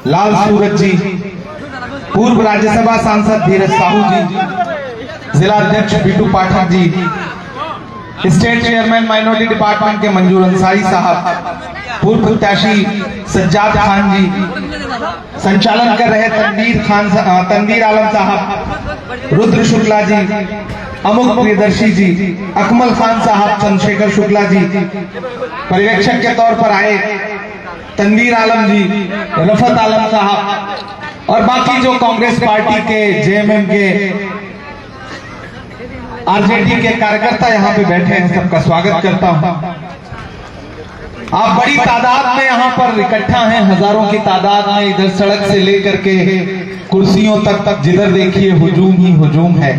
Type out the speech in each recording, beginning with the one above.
लाल सूरज जी, पूर्व राज्यसभा सांसद धीरज साहू जी, जिला अध्यक्ष Bittu Pathak ji, state chairman minority department के मंजूर अंसारी साहब, पूर्व प्रत्याशी सज्जाद खान जी, संचालन कर रहे तनवीर आलम साहब, रुद्र शुक्ला जी, अमुक प्रियदर्शी जी, अकमल खान साहब, चंद्रशेखर शुक्ला जी, पर्यवेक्षक के तौर पर आए तनवीर आलम जी, रफत आलम साहब और बाकी जो कांग्रेस पार्टी के, जेएमएम के, आरजेडी के कार्यकर्ता यहाँ पे बैठे हैं, सबका स्वागत करता हूँ। आप बड़ी तादाद में यहाँ पर इकट्ठा हैं, हजारों की तादाद में, इधर सड़क से लेकर के कुर्सियों तक जिधर देखिए हुजूम ही हुजूम है।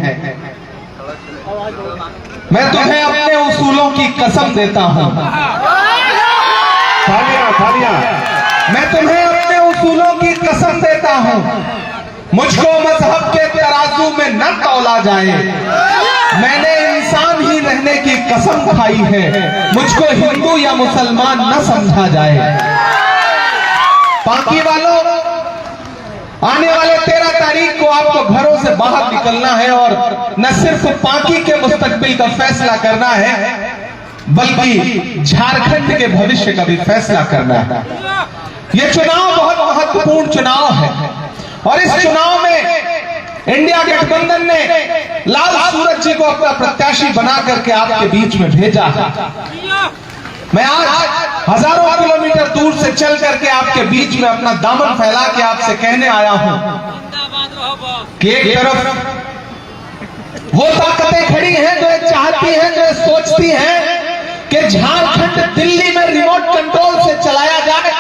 मैं तुम्हें अपने उसूलों की कसम देता हूँ, मैं तुम्हें अपने उसूलों की कसम देता हूँ, मुझको मजहब के तराजू में न तौला जाए, मैंने इंसान ही रहने की कसम खाई है, मुझको हिंदू या मुसलमान न समझा जाए। पाकी वालों, आने वाले 13 तारीख को आपको घरों से बाहर निकलना है और न सिर्फ पाकी के मुस्तकबिल का फैसला करना है, बल्कि झारखंड के भविष्य का भी फैसला करना है। यह चुनाव बहुत महत्वपूर्ण चुनाव है और इस चुनाव में इंडिया गठबंधन ने लाल सूरज जी को अपना प्रत्याशी बना करके आपके बीच में भेजा है। मैं आज हजारों किलोमीटर दूर से चल करके आपके बीच में अपना दामन फैला के आपसे कहने आया हूं कि एक तरफ वो ताकतें खड़ी हैं जो चाहती हैं, जो सोचती हैं कि झारखंड दिल्ली में रिमोट कंट्रोल से चलाया जाए,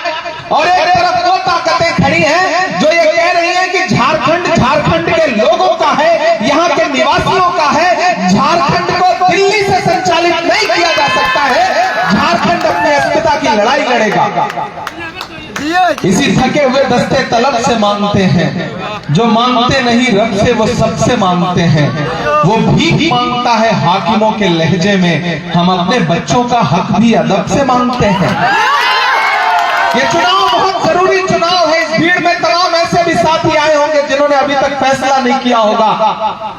और एक तरफ वो ताकतें खड़ी हैं जो ये कह रही हैं कि झारखंड के लोगों का है, यहाँ के निवासियों का है, झारखंड को दिल्ली से संचालित नहीं किया जा सकता है, झारखंड अपने अस्मिता की लड़ाई लड़ेगा। इसी थके हुए दस्ते तलब से मांगते हैं, जो मांगते नहीं रब से वो सबसे मांगते हैं, वो भीख मांगता है हाकिमों के लहजे में, हम अपने बच्चों का हक भी अदब से मांगते हैं। ये चुनाव बहुत जरूरी चुनाव है। इस भीड़ में तमाम ऐसे भी साथी आए होंगे जिन्होंने अभी तक फैसला नहीं किया होगा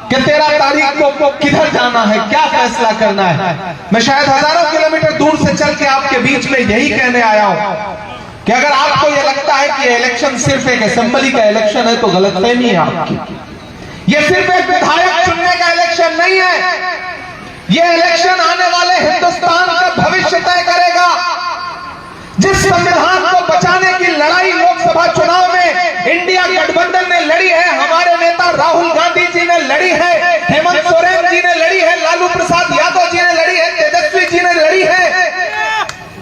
कि 13 तारीख को किधर जाना है, क्या फैसला करना है। मैं शायद हजारों किलोमीटर दूर से चल के आपके बीच में यही कहने आया हूं कि अगर आपको यह लगता है कि इलेक्शन सिर्फ एक असेंबली का इलेक्शन है तो गलतफहमी है आपकी। यह सिर्फ एक विधायक चुनने का इलेक्शन नहीं है, यह इलेक्शन आने वाले हिंदुस्तान का भविष्य तय करेगा। जिस संविधान को बचाने की लड़ाई लोकसभा चुनाव में इंडिया गठबंधन ने लड़ी है, हमारे नेता राहुल गांधी जी ने लड़ी है, हेमंत सोरेन जी ने लड़ी है, लालू प्रसाद यादव जी ने लड़ी है, तेजस्वी जी ने लड़ी है,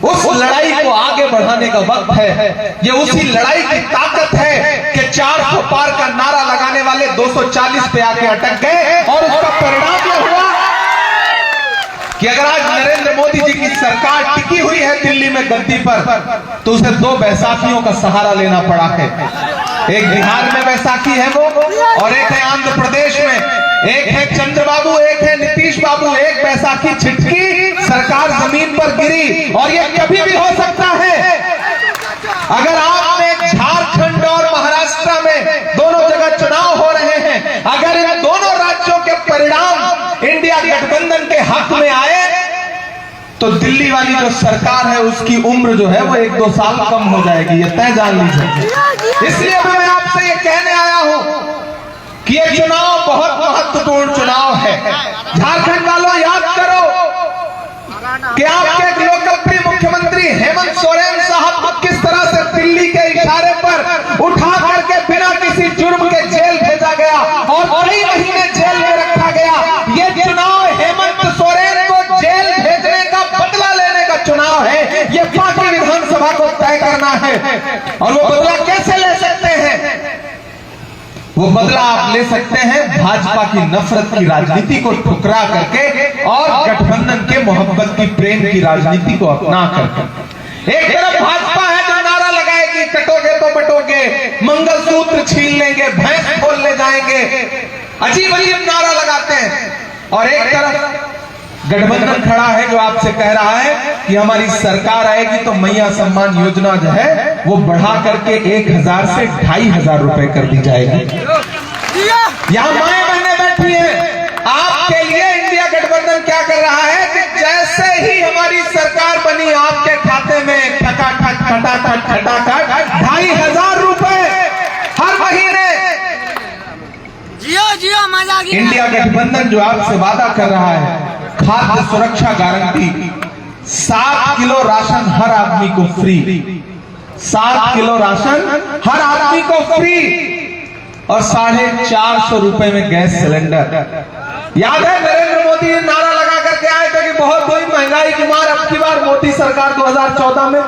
उस लड़ाई को आगे बढ़ाने का वक्त है। ये उसी लड़ाई की ताकत है कि 400 पार का नारा लगाने वाले 240 पे आके अटक गए, और उसका परिणाम यह हुआ कि अगर आज नरेंद्र मोदी जी की सरकार टिकी हुई है दिल्ली में गद्दी पर, तो उसे 2 बैसाखियों का सहारा लेना पड़ा है। एक बिहार में बैसाखी है वो, और एक है आंध्र प्रदेश में, एक है चंद्रबाबू, एक है नीतीश बाबू। एक बैसाखी छिटकी, सरकार जमीन पर गिरी, और ये कभी भी हो सकता है। अगर आपने झारखंड और महाराष्ट्र में दोनों जगह चुनाव हो रहे हैं, अगर इन दोनों राज्यों के परिणाम इंडिया गठबंधन के हक में आए, तो दिल्ली वाली जो सरकार है उसकी उम्र जो है वो 1-2 साल कम हो जाएगी, ये तय जान लीजिए। इसलिए मैं आपसे ये कहने आया हूं कि ये चुनाव बहुत महत्वपूर्ण चुनाव है। झारखंड वालों, याद करो कि आपके लोकप्रिय मुख्यमंत्री हेमंत सोरेन साहब किस तरह से दिल्ली के इशारे पर उठा करके बिना किसी जुर्म के जेल भेजा गया और कई महीने जेल में रखा गया। ये चुनाव हेमंत सोरेन को जेल भेजने का बदला लेने का चुनाव है। ये पार्टी विधानसभा को तय करना है, और वो बदला कैसे ले सकते हैं? वो बदला आप ले सकते हैं भाजपा की नफरत की राजनीति को ठुकरा करके और गठबंधन के मोहब्बत की, प्रेम की राजनीति को अपना करके। एक तरफ भाजपा है जो नारा लगाएगी कटोगे तो बटोगे, मंगलसूत्र छीन लेंगे, भैंस खोल ले जाएंगे, अजीब अजीब नारा लगाते हैं, और एक तरफ गठबंधन खड़ा है जो आपसे कह रहा है कि हमारी सरकार आएगी तो मैया सम्मान योजना जो है वो बढ़ा करके 1000 से 2500 रुपए कर दी जाएगी। यहाँ माएं बहनें बैठी हैं, आपके लिए इंडिया गठबंधन क्या कर रहा है कि जैसे ही हमारी सरकार बनी आपके खाते में खटाखट 2500 रुपए हर महीने। जियो जियो मजा आ गया। इंडिया गठबंधन जो आपसे वादा कर रहा है खाद्य सुरक्षा गारंटी, 7 किलो राशन हर आदमी को फ्री, 7 किलो राशन हर आदमी को फ्री और 450 रुपए में गैस सिलेंडर। याद है नरेंद्र मोदी ने नारा लगा करके आए थे कि बहुत बड़ी महंगाई की मार, अब की बार मोदी सरकार 2014 में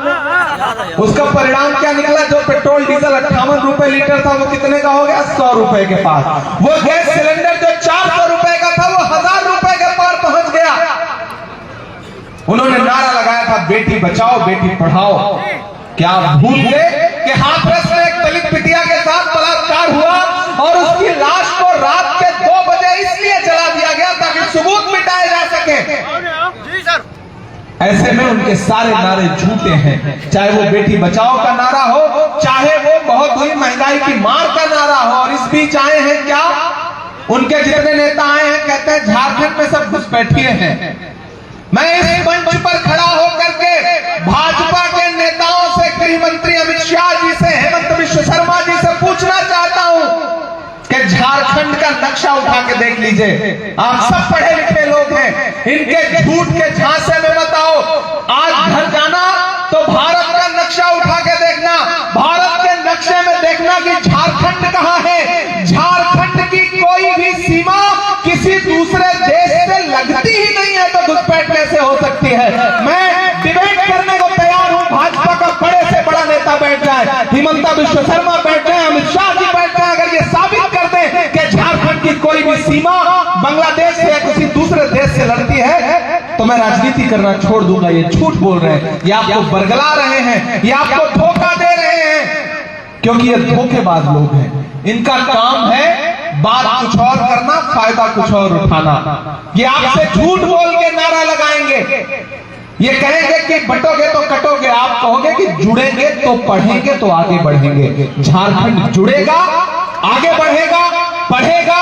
उसका परिणाम क्या निकला? जो पेट्रोल डीजल 58 रुपए लीटर था वो कितने का हो गया? 100 रुपए के पास। वो गैस सिलेंडर जो 400 रुपए का था वो 1000 रुपए के पार पहुंच गया। उन्होंने नारा लगाया था बेटी बचाओ बेटी पढ़ाओ। क्या भूल गए कि हाथरस में एक दलित बिटिया के साथ बलात्कार हुआ और उसकी लाश को रात के 2 बजे इसलिए जला दिया गया ताकि सबूत मिटाए जा सके। जी सर। ऐसे में उनके सारे नारे झूठे हैं, चाहे वो बेटी बचाओ का नारा हो, चाहे वो बहुत हुई महंगाई की मार का नारा हो। और इस बीच आए हैं क्या? उनके जितने नेता आए हैं कहते हैं झारखंड में सब घुसपैठिए हैं। मैं इस मंच पर खड़ा होकर के भाजपा के नेताओं से, गृह मंत्री अमित शाह जी से, हेमंत विश्व शर्मा जी से पूछना चाहता हूं कि झारखंड का नक्शा उठा के देख लीजिए। आप सब पढ़े लिखे लोग हैं, इनके झूठ के झांसे में मत आओ। आज घर जाना तो भारत का नक्शा उठा के देखना, भारत के नक्शे में देखना कि झारखंड कहां है। झारखंड की कोई भी सीमा किसी दूसरे देश से लगती ही नहीं है, तो घुसपैठ कैसे हो सकती है? मैं डिबेट करने को तैयार हूं। भाजपा का बड़े से बड़ा नेता बैठ जाए, हिमंता विश्व शर्मा बैठ जाए, अमित शाह जी बैठ जाए, अगर ये साबित कर दें कि झारखंड की कोई भी सीमा बांग्लादेश से या किसी दूसरे देश से लड़ती है, तो मैं राजनीति करना छोड़ दूंगा। ये झूठ बोल रहे हैं, ये आपको बरगला रहे हैं, ये आपको धोखा दे रहे हैं, क्योंकि ये धोखेबाज लोग हैं। इनका काम है बात कुछ और करना, फायदा कुछ और उठाना। ये आपसे झूठ बोल के नारा लगाएंगे, ये कहेंगे कि बटोगे तो कटोगे, आप कहोगे कि जुड़ेंगे तो पढ़ेंगे तो आगे बढ़ेंगे। झारखंड जुड़ेगा, आगे बढ़ेगा, पढ़ेगा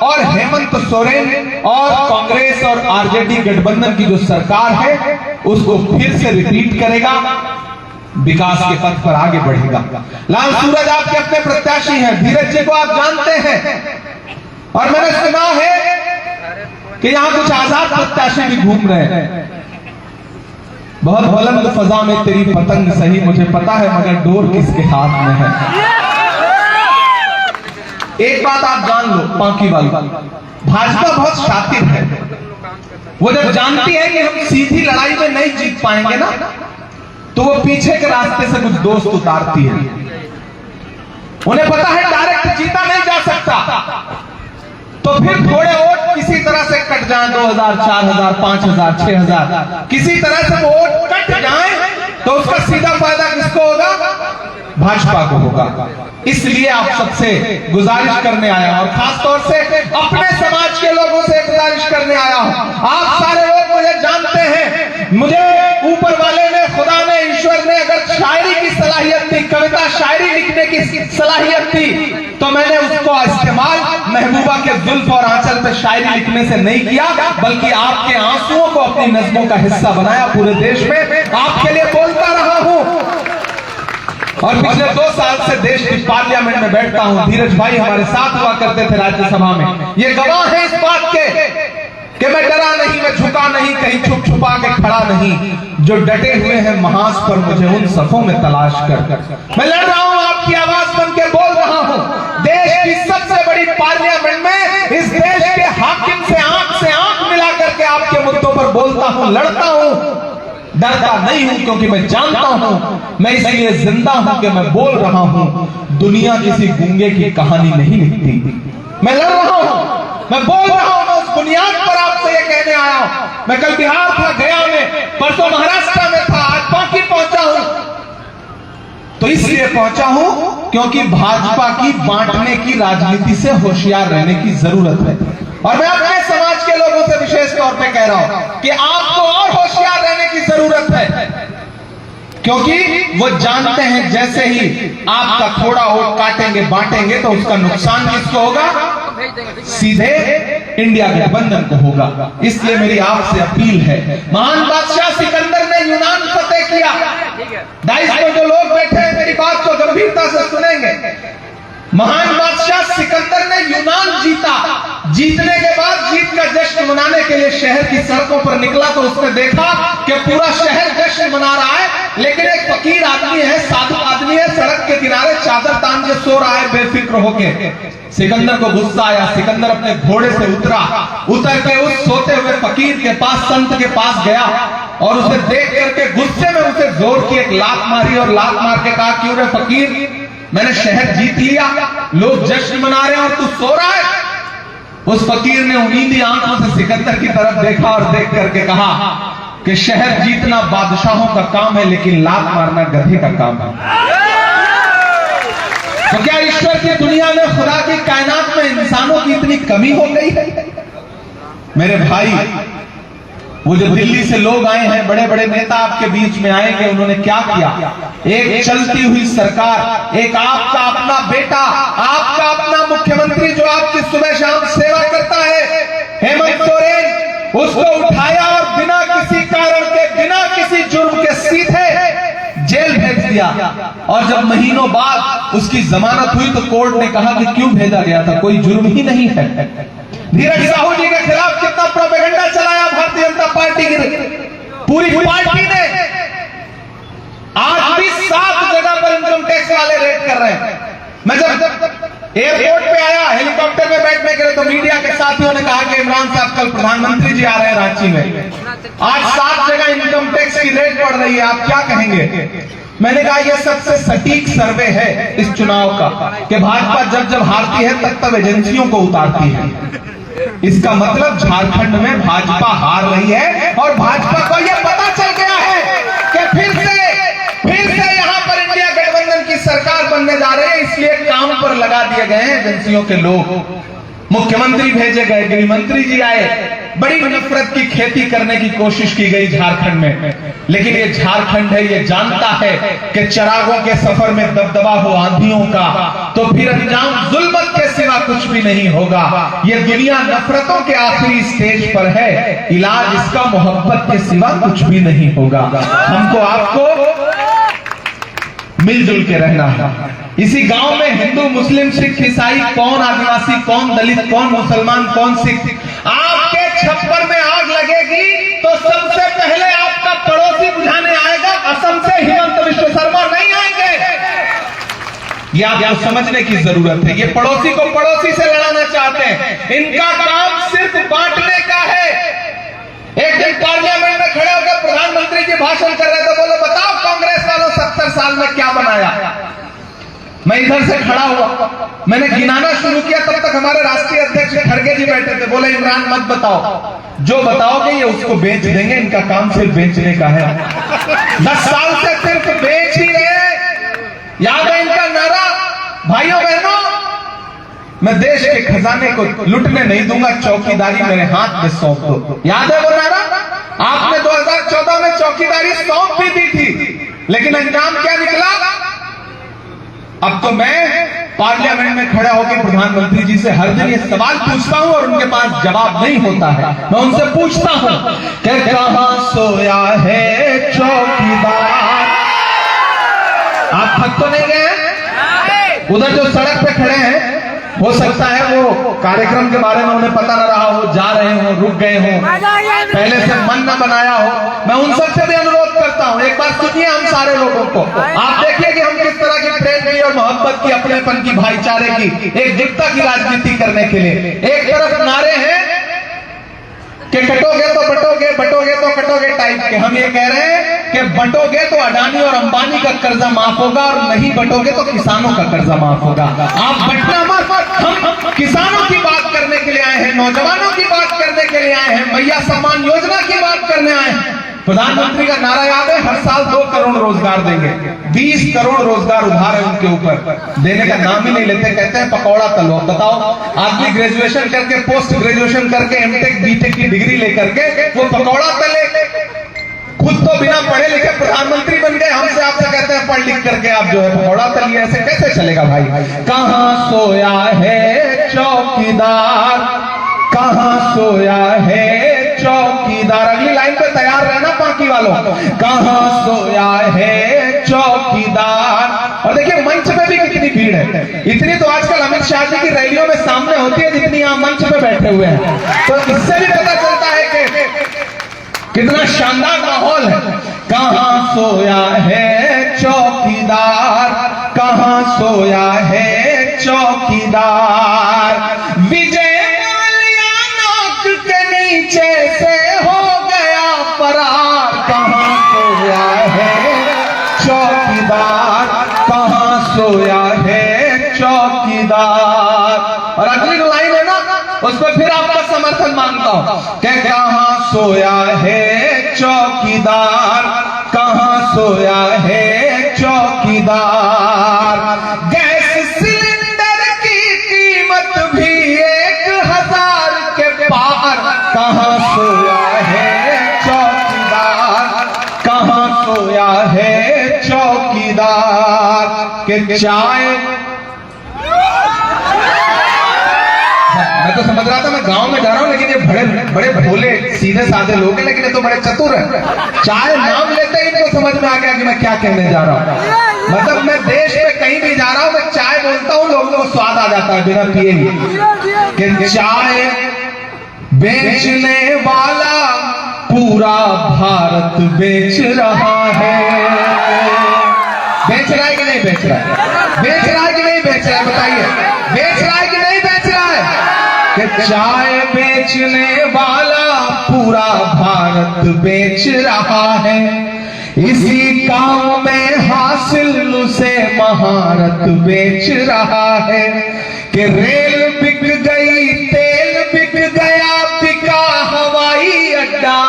और हेमंत सोरेन और कांग्रेस और आरजेडी गठबंधन की जो सरकार है उसको फिर से रिपीट करेगा, विकास के पथ पर आगे बढ़ेगा। लाल सूरज आपके अपने प्रत्याशी हैं, धीरज जी को आप जानते हैं, और मैंने सुना है कि यहां कुछ आजाद प्रत्याशी भी घूम रहे हैं। बहुत बुलंद फजा में तेरी पतंग सही, मुझे पता है मगर डोर किसके हाथ में है। एक बात आप जान लो, पांकी वाली, भाजपा बहुत शातिर है। वो जब जानती है कि हम सीधी लड़ाई में नहीं जीत पाएंगे ना, तो वो पीछे के रास्ते से कुछ दोस्त उतारती है। उन्हें पता है डायरेक्ट जीता नहीं जा सकता, तो फिर थोड़े वोट किसी तरह से कट जाएं, 2000, 4000, 5000, 6000, किसी तरह से वोट कट जाएं, तो उसका सीधा फायदा किसको होगा? भाजपा को होगा। इसलिए आप सबसे गुजारिश करने आया हूं, और खासतौर से अपने समाज के लोगों से गुजारिश करने आया हूं। आप सारे लोग मुझे जानते हैं, मुझे ऊपर वाले ने, खुदा ने, ईश्वर ने अगर शायरी की सलाहियत दी, कविता शायरी लिखने की सलाहियत दी, तो मैंने उसको इस्तेमाल महबूबा के जुल्फ और आंचल पे शायरी लिखने से नहीं किया, बल्कि आपके आंसुओं को अपनी नज़्मों का हिस्सा बनाया। पूरे देश में आपके लिए बोलता रहा हूं, और पिछले 2 साल से देश की पार्लियामेंट में बैठता हूं। धीरज भाई हमारे साथ हुआ करते थे राज्यसभा में, ये गवाह है इस बात के कि मैं डरा नहीं, मैं झुका नहीं, कहीं छुप छुपा के खड़ा नहीं। जो डटे हुए हैं महाज पर, मुझे उन सफों में तलाश कर मैं लड़ रहा हूं, आपकी आवाज बन के बोल रहा हूं। देश की सबसे बड़ी पार्लियामेंट में इस देश के हाकिम से आंख मिला करके आपके मुद्दों पर बोलता हूं, लड़ता हूं। डरता नहीं हूं क्योंकि मैं जानता हूं, मैं इसलिए जिंदा हूं कि मैं बोल रहा हूं। दुनिया किसी गूंगे की कहानी नहीं लिखती। मैं लड़ रहा हूं, मैं बोल रहा हूं, मैं उस बुनियाद पर आपसे ये कहने आया हूं। मैं कल बिहार था, गया में, परसों महाराष्ट्र में था, आज बाकी पहुंचा हूं। तो इसलिए पहुंचा हूं क्योंकि भाजपा की बांटने की राजनीति से होशियार रहने की जरूरत है। और मैं अपने समाज के लोगों से विशेष तौर पे कह रहा हूं कि आपको और होशियार रहने की जरूरत है, क्योंकि वो जानते हैं जैसे ही आपका थोड़ा वोट काटेंगे बांटेंगे तो उसका नुकसान किसको होगा? सीधे इंडिया गठबंधन को होगा। इसलिए मेरी आपसे अपील है, महान बादशाह सिकंदर ने यूनान फतेह किया। 250 जो लोग बैठे हैं मेरी बात को गंभीरता से सुनेंगे। महान बादशाह सिकंदर ने यूनान जीता। जीतने के बाद जीत का जश्न मनाने के लिए शहर की सड़कों पर निकला तो उसने देखा कि पूरा शहर जश्न मना रहा है, लेकिन एक फकीर आदमी है, साधु आदमी है, सड़क के किनारे चादर तान के सो रहा है बेफिक्र होके। सिकंदर को गुस्सा आया। सिकंदर अपने घोड़े से उतर के उस सोते हुए फकीर के पास, संत के पास गया और उसे देख करके गुस्से में उसे जोर की एक लात मारी और लात मार के कहा, क्यों रे फकीर, मैंने शहर जीत लिया, लोग जश्न मना रहे हैं और तू सो रहा है। उस फकीर ने उम्मीदी आंखों से सिकंदर की तरफ देखा और देख करके कहा कि शहर जीतना बादशाहों का काम है, लेकिन लात मारना गधे का काम है। तो क्या ईश्वर की दुनिया में, खुदा की कायनात में इंसानों की इतनी कमी हो गई है? मेरे भाई, वो जो दिल्ली से लोग आए हैं, बड़े बड़े नेता आपके बीच में आएंगे, उन्होंने क्या किया? एक चलती हुई सरकार, एक आपका अपना बेटा, आपका अपना मुख्यमंत्री जो आपकी सुबह शाम सेवा करता है, हेमंत सोरेन, उसको उठाया और बिना किसी कारण के, बिना किसी जुर्म के सीधे जेल भेज दिया। और जब महीनों बाद उसकी जमानत हुई तो कोर्ट ने कहा कि क्यों भेजा गया था, कोई जुर्म ही नहीं है। धीरज साहू जी के खिलाफ कितना प्रोपेगेंडा चलाया भारतीय जनता पार्टी की पूरी पार्टी ने। आज भी 7 जगह पर इनकम टैक्स वाले रेड कर रहे हैं। मैं जब एयरपोर्ट पे आया हेलीकॉप्टर में बैठने के लिए तो मीडिया के साथियों ने कहा कि इमरान साहब कल प्रधानमंत्री जी आ रहे हैं रांची में। आज 7 जगह इनकम टैक्स की रेड पड़ रही है, आप क्या कहेंगे? मैंने कहा यह सबसे सटीक सर्वे है इस चुनाव का कि भाजपा जब जब हारती है तब तब एजेंसियों को उतारती है। इसका मतलब झारखंड में भाजपा हार रही है और भाजपा को यह पता चल गया है कि फिर से यहां पर इंडिया गठबंधन की सरकार बनने जा रही है। इसलिए काम पर लगा दिए गए हैं एजेंसियों के लोग। मुख्यमंत्री भेजे गए, गृह मंत्री जी आए, बड़ी नफरत की खेती करने की कोशिश की गई झारखंड में। लेकिन ये झारखंड है, ये जानता है कि चिरागों के सफर में दबदबा हो आंधियों का तो फिर अंजाम जुल्मत के सिवा कुछ भी नहीं होगा। ये दुनिया नफरतों के आखिरी स्टेज पर है, इलाज इसका मोहब्बत के सिवा कुछ भी नहीं होगा। हमको आपको मिलजुल के रहना है। इसी गांव में हिंदू, मुस्लिम, सिख, ईसाई, कौन आदिवासी, कौन दलित, कौन मुसलमान, कौन सिख, आपके छप्पर में आग लगेगी तो सबसे पहले आपका पड़ोसी बुझाने आएगा। असम से हिमंत विश्व शर्मा नहीं आएंगे। ये आपको समझने की जरूरत है। ये पड़ोसी को पड़ोसी से लड़ाना चाहते हैं, इनका काम सिर्फ बांटने का है। एक दिन पार्लियामेंट में खड़े होकर प्रधानमंत्री जी भाषण कर रहे थे, बोले बताओ कांग्रेस वालों 70 साल में क्या बनाया। मैं इधर से खड़ा हुआ, मैंने गिनाना शुरू किया, तब तक हमारे राष्ट्रीय अध्यक्ष खड़गे जी बैठे थे। बोले इमरान मत बताओ, जो बताओगे ये उसको बेच देंगे, इनका काम सिर्फ बेचने का है। 10 साल से सिर्फ बेच ही रहे। याद है इनका नारा, भाइयों बहनों, मैं देश के खजाने को लुटने नहीं दूंगा, चौकीदारी मेरे हाथ में सौंप दो। याद है वो नारा? आपने 2014 में चौकीदारी सौंप भी दी थी, लेकिन अंजाम क्या निकला? अब तो मैं पार्लियामेंट में खड़ा होकर प्रधानमंत्री जी से हर दिन ये सवाल पूछता हूं और उनके पास जवाब नहीं होता है। मैं उनसे पूछता हूं कि कहां सोया है चौकीदार? आप थक तो नहीं गए? उधर जो सड़क पे खड़े हैं, हो सकता है वो कार्यक्रम के बारे में उन्हें पता न रहा हो, जा रहे हो, रुक गए हो, पहले से मन न बनाया हो। मैं उन सबसे भी अनुरोध करता हूं, एक बार सुनिए हम सारे लोगों को। आप देखिए कि हम किस तरह की प्रेम की और मोहब्बत की, अपनेपन की, भाईचारे की, एकजुटता की राजनीति करने के लिए। एक तरफ नारे हैं कि कटोगे तो बटोगे, बटोगे तो कटोगे टाइप के। हम ये कह रहे हैं कि बटोगे तो अडानी और अंबानी का कर्जा माफ होगा और नहीं बटोगे तो किसानों का कर्जा माफ होगा। आप बटना मत। हम किसानों की बात करने के लिए आए हैं, नौजवानों की बात करने के लिए आए हैं, मैया सम्मान योजना की बात करने आए हैं। प्रधानमंत्री का नारा याद है, हर साल 2 करोड़ रोजगार देंगे। 20 करोड़ रोजगार उधार है उनके ऊपर, देने का नाम ही नहीं लेते। कहते हैं पकौड़ा तलो। बताओ, आदमी ग्रेजुएशन करके, पोस्ट ग्रेजुएशन करके, एमटेक बीटेक की डिग्री लेकर के वो पकौड़ा तले, खुद तो बिना पढ़े लिखे प्रधानमंत्री बन गए। हमसे आपसे कहते हैं पढ़ लिख करके आप जो है पकौड़ा तलिए। ऐसे कैसे चलेगा भाई? कहां सोया है चौकीदार, कहां सोया है चौकीदार। अगली लाइन पे तैयार रहना पाकी वालों। कहां सोया है चौकीदार। और देखिए मंच पे भी कितनी भीड़ है। इतनी तो आजकल अमित शाह जी की रैलियों में सामने होती है जितनी यहाँ मंच पे बैठे हुए हैं। तो इससे भी पता चलता है कि कितना शानदार माहौल है। कहां सोया है चौकीदार, कहां सोया है चौकीदार। विजय माल्या नाक के नीचे से हो गया फरार। कहां सोया है चौकीदार, कहां सोया है चौकीदार। और अगली जो लाइन है ना, उस पर फिर आपका समर्थन मांगता हूं कि कहां सोया है चौकीदार, कहां सोया है चौकीदार। गैस सिलेंडर की कीमत भी 1000 के पार। कहां सोया है चौकीदार, कहां सोया है चौकीदार। के चाय, मैं तो समझ रहा था मैं गांव में जा रहा हूं, लेकिन ये बड़े बड़े भोले सीधे साधे लोग हैं, लेकिन ये तो बड़े चतुर हैं। चाय नाम लेते ही इनको समझ में आ गया कि मैं क्या कहने जा रहा हूं। मतलब मैं देश में कहीं भी जा रहा हूं, मैं चाय बोलता हूं, लोगों को स्वाद आ जाता है बिना पिए ही। कि चाय बेचने वाला पूरा भारत बेच रहा है। बेच रहा है कि नहीं बेच रहा है? बेच रहा है कि नहीं बेच रहा है? बताइए, बेच रहा है कि नहीं बेच रहा है? कि चाय बेचने वाला पूरा भारत बेच रहा है। इसी काम में हासिल उसे महारत बेच रहा है। कि रेल बिक गई, तेल बिक गया, बिका हवाई अड्डा।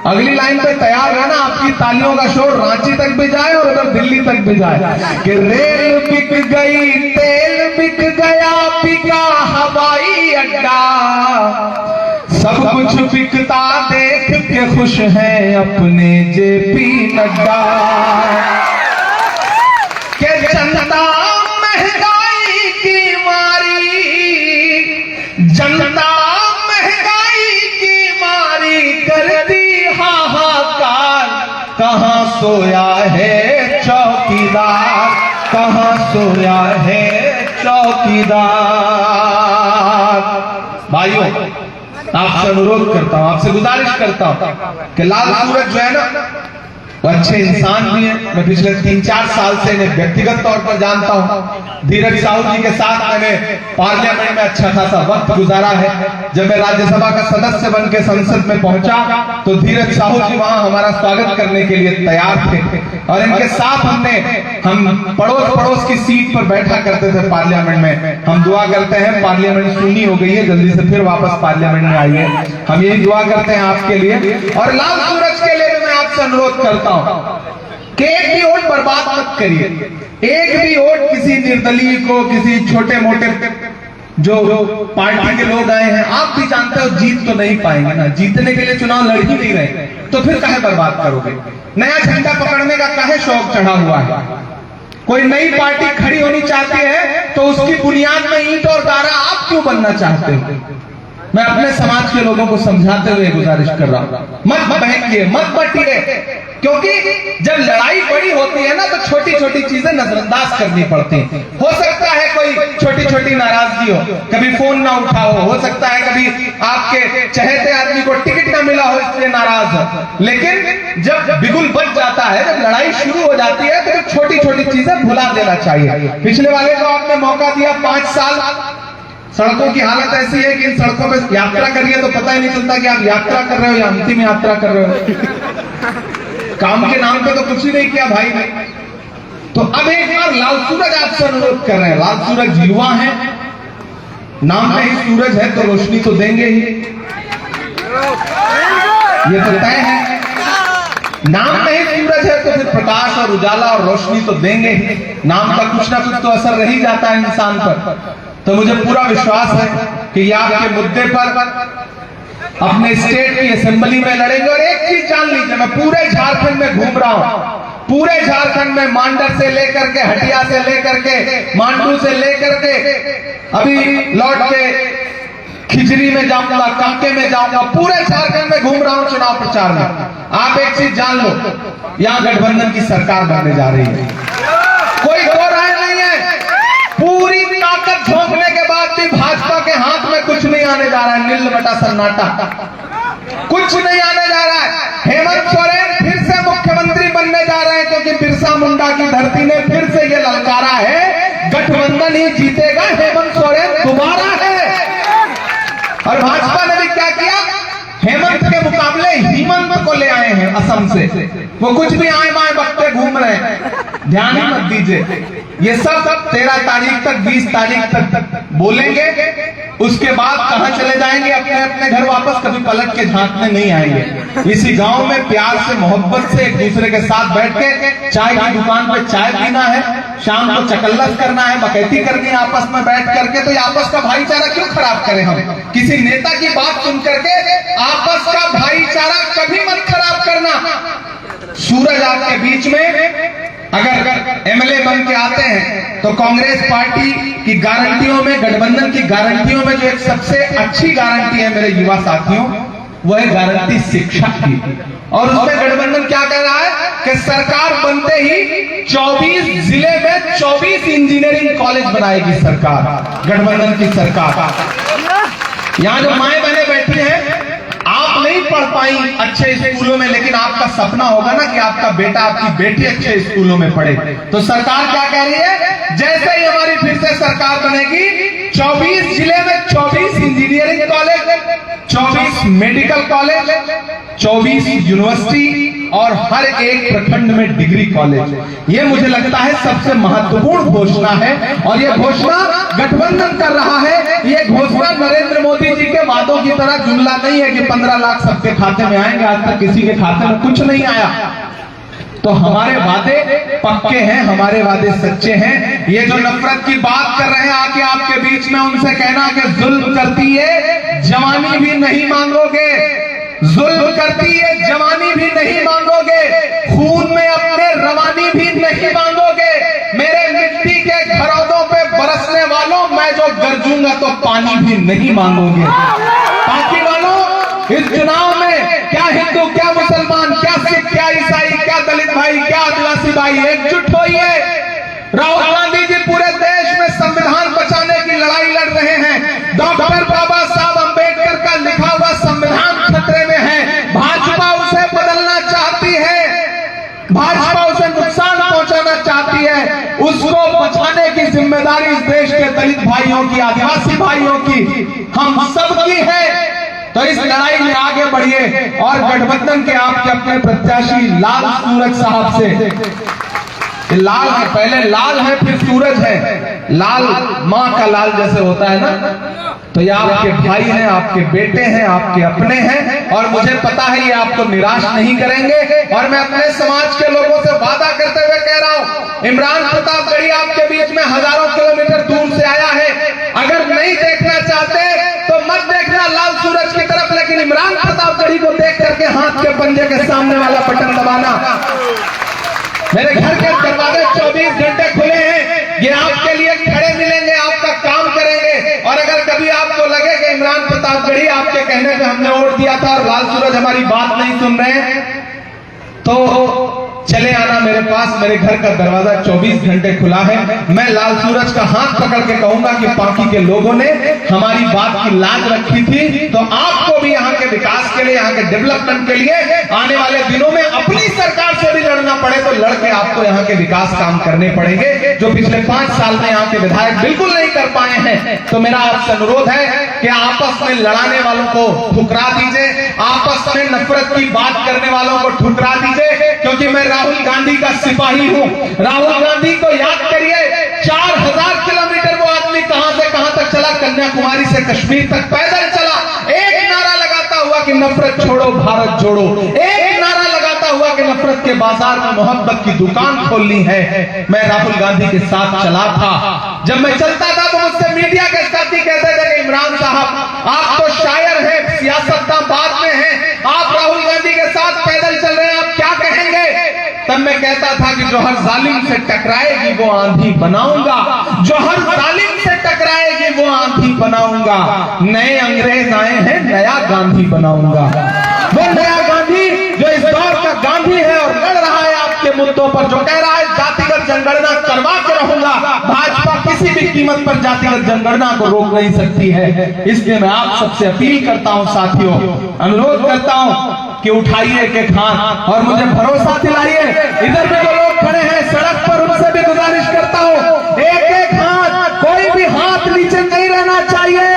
अगली लाइन पे तैयार रहना, आपकी तालियों का शोर रांची तक भी जाए और उधर दिल्ली तक भी जाए। कि रेल बिक गई, तेल बिक गया, बिका हवाई अड्डा। सब कुछ बिकता देख के खुश हैं अपने जेपी नड्डा। के जनता महंगाई की मारी, जनता महंगाई की मारी करती हाहाकार। कहां सोया है चौकीदार, कहां सोया है चौकीदार। भाइयों, आपसे अनुरोध करता हूं, आपसे गुजारिश करता हूं कि लाल सूरज जो है ना, वो अच्छे इंसान भी हैं। मैं पिछले 3-4 साल से इन्हें व्यक्तिगत तौर पर जानता हूं। धीरज साहू जी के साथ मैंने पार्लियामेंट में अच्छा खासा वक्त गुजारा है। जब मैं राज्यसभा का सदस्य बन के संसद में पहुंचा तो धीरज साहू जी वहां हमारा स्वागत करने के लिए तैयार थे और इनके साथ हम पड़ोस की सीट पर बैठा करते थे पार्लियामेंट में। हम दुआ करते हैं, पार्लियामेंट सुनी हो गई है, जल्दी से फिर वापस पार्लियामेंट में आइए। हम यही दुआ करते हैं आपके लिए और लाल सूरज के लिए भी मैं आपसे अनुरोध करता कि एक भी वोट बर्बाद मत करिए। एक भी वोट किसी निर्दलीय को, किसी छोटे मोटे जो पार्टी के लोग आए हैं, आप भी जानते हो जीत तो नहीं पाएंगे ना। जीतने के लिए चुनाव लड़ ही नहीं रहे, तो फिर काहे बर्बाद करोगे? नया झंडा पकड़ने का काहे शौक चढ़ा हुआ है? कोई नई पार्टी खड़ी होनी चाहती है तो उसकी बुनियाद में ईंट और गारा आप क्यों बनना चाहते हो? मैं अपने समाज के लोगों को समझाते हुए गुजारिश कर रहा हूं, मत बहकिए, मत बटिए, क्योंकि जब लड़ाई बड़ी होती है ना तो छोटी छोटी चीजें नजरअंदाज करनी पड़ती हैं। हो सकता है कोई छोटी छोटी नाराजगी हो, कभी फोन ना उठा हो सकता है कभी आपके चहेते आदमी को टिकट ना मिला हो इसलिए नाराज हो, लेकिन जब बिगुल बच जाता है, जब लड़ाई शुरू हो जाती है तो छोटी छोटी चीजें भुला देना चाहिए। पिछले वाले को आपने मौका दिया 5 साल, सड़कों की हालत ऐसी है कि इन सड़कों पे यात्रा करिए तो पता ही नहीं चलता कि आप यात्रा कर रहे हो या अंतिम यात्रा कर रहे हो। काम के नाम पे तो कुछ ही नहीं किया भाई ने। तो अब एक बार लाल सूरज आपसे अनुरोध कर रहे हैं। लाल सूरज युवा है, नाम में ही सूरज है तो रोशनी तो देंगे ही। ये तो तय है। नाम में ही सूरज है तो फिर प्रकाश और उजाला और रोशनी तो देंगे ही। नाम का कुछ ना कुछ तो असर रह ही जाता है इंसान पर। तो मुझे पूरा विश्वास है कि ये आपके मुद्दे पर अपने स्टेट की असेंबली में लड़ेंगे। और एक चीज जान लीजिए, मैं पूरे झारखंड में घूम रहा हूं, पूरे झारखंड में मांडर से लेकर के, हटिया से लेकर के, मांडू से लेकर के, अभी लौट के खिजरी में जाऊंगा, कांके में जाऊंगा, पूरे झारखंड में घूम रहा हूं चुनाव प्रचार में। आप एक चीज जान लो, यहां गठबंधन की सरकार बनने जा रही है, कोई दो राय नहीं है। पूरी ताकत झोंकने के बाद भी भाजपा के हाथ में कुछ नहीं आने जा रहा है, नील बटा सन्नाटा, कुछ नहीं आने जा रहा है। हेमंत सोरेन फिर से मुख्यमंत्री बनने जा रहे हैं, क्योंकि बिरसा मुंडा की धरती ने फिर से ये ललकारा है, गठबंधन ही जीतेगा, हेमंत सोरेन दोबारा है। और भाजपा ने भी क्या किया, हेमंत के मुकाबले हिमंत को ले आए हैं असम से। वो कुछ भी आए बाएं बकते घूम रहे हैं, ध्यान ही मत दीजिए। ये सब 13 तारीख तक, 20 तारीख तक बोलेंगे, उसके बाद कहां चले जाएंगे, अपने अपने घर वापस, कभी पलट के झांकने नहीं आएंगे। इसी गांव में प्यार से, मोहब्बत से एक दूसरे के साथ बैठ के चाय की दुकान पे चाय पीना है, शाम को चकल्लस करना है, बकैती करनी है आपस में बैठ करके। तो ये आपस का भाईचारा क्यों खराब करें हम? किसी नेता की बात सुन करके आपस का भाईचारा कभी मत खराब करना। सूरज आपके बीच में अगर एमएलए बन के आते हैं तो कांग्रेस पार्टी की गारंटियों में, गठबंधन की गारंटियों में जो एक सबसे अच्छी गारंटी है मेरे युवा साथियों, वो है गारंटी शिक्षा की। और उसमें गठबंधन क्या कह रहा है कि सरकार बनते ही 24 जिले में 24 इंजीनियरिंग कॉलेज बनाएगी सरकार, गठबंधन की सरकार। यहां जो माएं बहनें बैठी हैं, आप नहीं पढ़ पाई अच्छे स्कूलों में, लेकिन आपका सपना होगा ना कि आपका बेटा, आपकी बेटी अच्छे स्कूलों में पढ़े। तो सरकार क्या कह रही है, जैसे ही हमारी फिर से सरकार बनेगी, 24 जिले में 24 engineering college, 24 medical college, 24 university और हर एक प्रखंड में डिग्री कॉलेज। ये मुझे लगता है सबसे महत्वपूर्ण घोषणा है, और ये घोषणा गठबंधन कर रहा है। ये घोषणा नरेंद्र मोदी जी के वादों की तरह जुमला नहीं है कि 15 लाख सबके खाते में आएंगे। आज तक किसी के खाते में कुछ नहीं आया। तो हमारे वादे पक्के हैं, हमारे वादे सच्चे हैं। ये जो नफरत की बात कर रहे हैं आके आपके बीच में, उनसे कहना कि जुल्म करती है जवानी भी नहीं मांगोगे, जुल्म करती है जवानी भी नहीं मांगोगे, खून में अपने रवानी भी नहीं मांगोगे। मेरे मिट्टी के घरौंदों पे बरसने वालों, मैं जो गरजूंगा तो पानी भी नहीं मांगोगे। बाकी वालों, इस चुनाव में क्या हिंदू, क्या मुसलमान, क्या सिख, क्या ईसाई, क्या दलित भाई, क्या आदिवासी भाई, एकजुट होइए। राहुल गांधी जी पूरे देश में संविधान बचाने की लड़ाई लड़ रहे हैं। डॉक्टर बाबा साहब अंबेडकर का लिखा हुआ संविधान खतरे में है। भाजपा उसे बदलना चाहती है, भाजपा उसे नुकसान पहुंचाना चाहती है। उसको बचाने की जिम्मेदारी इस देश के दलित भाइयों की, आदिवासी भाइयों की, हम सबकी है। तो इस लड़ाई में आगे बढ़िए और गठबंधन के आपके अपने प्रत्याशी लाल सूरज साहब से, लाल है, पहले लाल है फिर सूरज है, लाल माँ का लाल जैसे होता है ना, तो ये आपके भाई हैं, आपके बेटे हैं, आपके अपने हैं। और मुझे पता है ये आपको निराश नहीं करेंगे। और मैं अपने समाज के लोगों से वादा करते हुए कह रहा हूं, इमरान प्रतापगढ़ी आपके बीच में हजारों किलोमीटर दूर से आया है। अगर नहीं देखना चाहते तो मत देखना लाल सूरज की तरफ, लेकिन इमरान प्रतापगढ़ी को देख करके हाथ के पंजे के सामने वाला बटन दबाना। मेरे घर के दरवाजे 24 घंटे खुले हैं, ये आपके लिए खड़े मिलेंगे, आपका काम करेंगे। और अगर कभी आपको लगे कि इमरान प्रतापगढ़ी आपके कहने पे हमने वोट दिया था और लाल सूरज हमारी बात नहीं सुन रहे हैं, तो चले आना मेरे पास, मेरे घर का दरवाजा 24 घंटे खुला है। मैं लाल सूरज का हाथ पकड़ के कहूंगा कि पार्टी के लोगों ने हमारी बात की लाज रखी थी, तो आपको भी यहाँ के विकास के लिए, यहाँ के डेवलपमेंट के लिए आने वाले दिनों में अपनी सरकार से भी लड़ना पड़े तो लड़के आपको यहाँ के विकास काम करने पड़ेंगे, जो पिछले 5 साल में यहाँ के विधायक बिल्कुल नहीं कर पाए हैं। तो मेरा आपसे अनुरोध है कि आपस में लड़ाने वालों को ठुकरा दीजिए, आपस में नफरत की बात करने वालों को ठुकरा दीजिए, क्योंकि मैं राहुल गांधी का सिपाही हूं। राहुल गांधी को याद करिए, 4000 किलोमीटर वो आदमी कहां से कहां तक चला, कन्याकुमारी से कश्मीर तक पैदल चला, एक नारा लगाता हुआ कि नफरत छोड़ो भारत जोड़ो, एक नारा लगाता हुआ कि नफरत के बाजार में मोहब्बत की दुकान खोलनी है। मैं राहुल गांधी के साथ चला था। जब मैं चलता था तो मुझसे मीडिया के साथी कहते थे कि इमरान साहब आप तो शायर हैं, सियासतदान बाद में हैं, आप राहुल गांधी के साथ पैदल चल रहे हैं, आप क्या कहेंगे? तब मैं कहता था कि जो हर जालिम से टकराएगी वो आंधी बनाऊंगा, जो हर जालिम से टकराएगी वो आंधी बनाऊंगा। नए अंग्रेज आए हैं, नया गांधी बनाऊंगा। वो नया गांधी जो इस दौर का गांधी है और लड़ रहा है आपके मुद्दों पर, जो कह रहा है जातिगत जनगणना करवा के रहूंगा। भाजपा किसी भी कीमत पर जातिगत जनगणना को रोक नहीं सकती है। इसलिए मैं आप सबसे अपील करता हूं साथियों, अनुरोध करता हूं कि उठाइए एक हाथ और मुझे भरोसा दिलाइए। इधर भी जो लोग खड़े हैं सड़क पर, उनसे भी गुजारिश करता हूं, एक हाथ, कोई भी हाथ नीचे नहीं रहना चाहिए।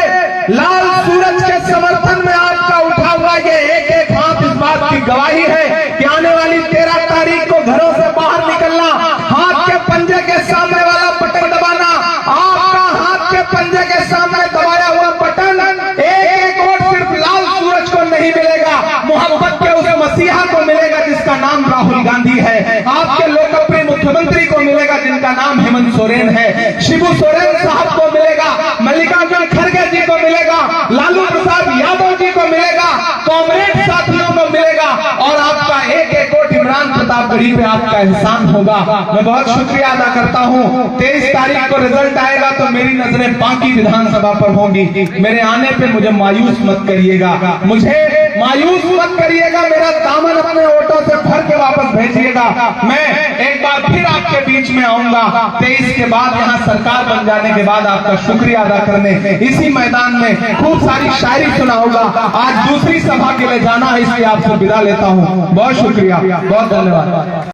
लाल सूरज के समर्थन में आपका उठा हुआ ये एक हाथ इस बात की गवाही है कि आने वाली 13 तारीख को घरों से बाहर निकलना, हाथ के पंजे के सामने वाला बटन दबाना, आपका हाथ के पंजे के सामने दबाया हुआ बटन, एक वोट सिर्फ लाल सूरज को नहीं मिलेगा, मोहब्बत के उस मसीहा को मिलेगा जिसका नाम राहुल गांधी है। आपके लोकप्रिय मुख्यमंत्री को मिलेगा जिनका नाम हेमंत सोरेन है, शिबू सोरेन साहब को मिलेगा, मल्लिकार्जुन खड़गे जी को मिलेगा, लालू प्रसाद यादव जी को मिलेगा, कॉमरेड साथियों को मिलेगा, और आपका एक वोट इमरान प्रतापगढ़ी पे आपका एहसान होगा। मैं बहुत शुक्रिया अदा करता हूं। 23 तारीख को रिजल्ट आएगा तो मेरी नजरें बाकी विधानसभा पर होंगी। मेरे आने पे मुझे मायूस मत करिएगा, मुझे मायूस मत करिएगा, मेरा दामन अपने वोटों से भर के वापस भेजिएगा। मैं एक बार फिर आपके बीच में आऊंगा 23 के बाद, यहाँ सरकार बन जाने के बाद आपका शुक्रिया अदा करने। इसी मैदान में खूब सारी शायरी सुनाऊंगा। आज दूसरी सभा के लिए जाना है, इसलिए आपसे विदा लेता हूँ। बहुत शुक्रिया, बहुत धन्यवाद।